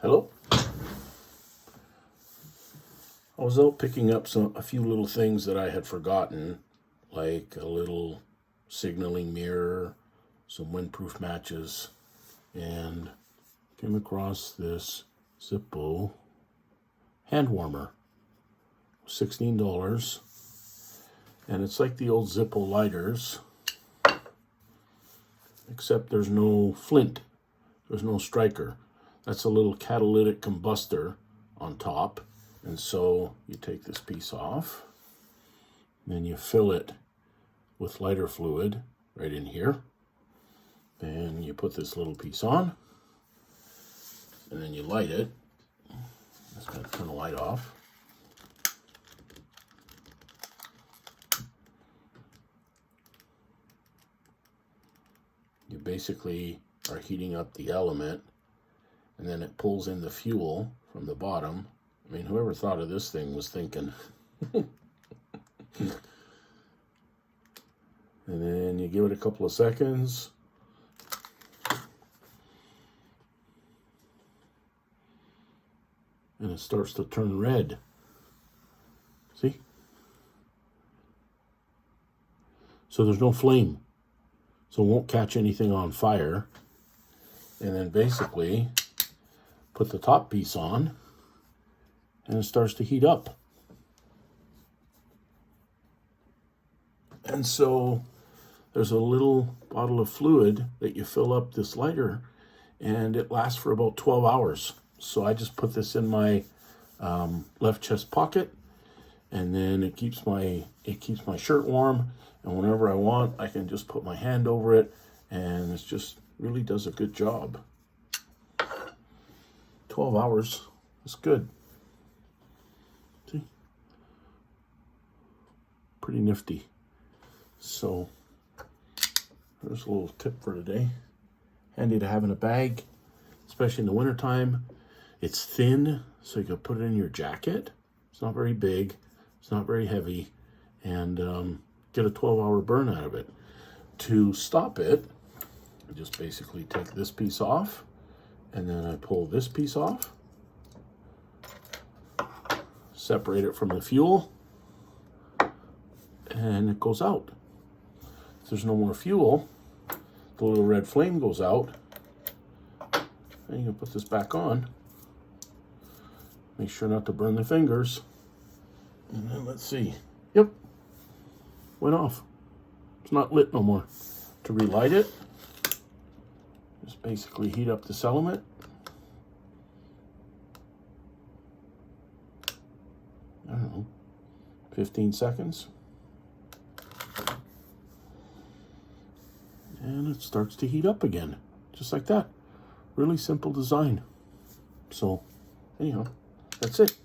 Hello? I was out picking up a few little things that I had forgotten, like a little signaling mirror, some windproof matches, and came across this Zippo hand warmer, $16, and it's like the old Zippo lighters, except there's no flint, there's no striker. That's a little catalytic combustor on top. And so you take this piece off, then you fill it with lighter fluid right in here. Then you put this little piece on, and then you light it. Just going to turn the light off. You basically are heating up the element, and then it pulls in the fuel from the bottom. I mean, whoever thought of this thing was thinking. And then you give it a couple of seconds. And it starts to turn red. See? So there's no flame. So it won't catch anything on fire. And then basically put the top piece on, and it starts to heat up. And so there's a little bottle of fluid that you fill up this lighter, and it lasts for about 12 hours. So I just put this in my left chest pocket, and then it keeps my shirt warm. And whenever I want, I can just put my hand over it, and it just really does a good job. 12 hours is good. See? Pretty nifty. So there's a little tip for today. Handy to have in a bag, especially in the wintertime. It's thin, so you can put it in your jacket. It's not very big, it's not very heavy, and get a 12-hour burn out of it. To stop it, I just basically take this piece off, and then I pull this piece off, separate it from the fuel, and it goes out. If there's no more fuel, the little red flame goes out, and you can put this back on. Make sure not to burn the fingers. And then let's see. Yep, went off. It's not lit no more. To relight it, just basically heat up this element. I don't know, 15 seconds. And it starts to heat up again, just like that. Really simple design. So, anyhow, that's it.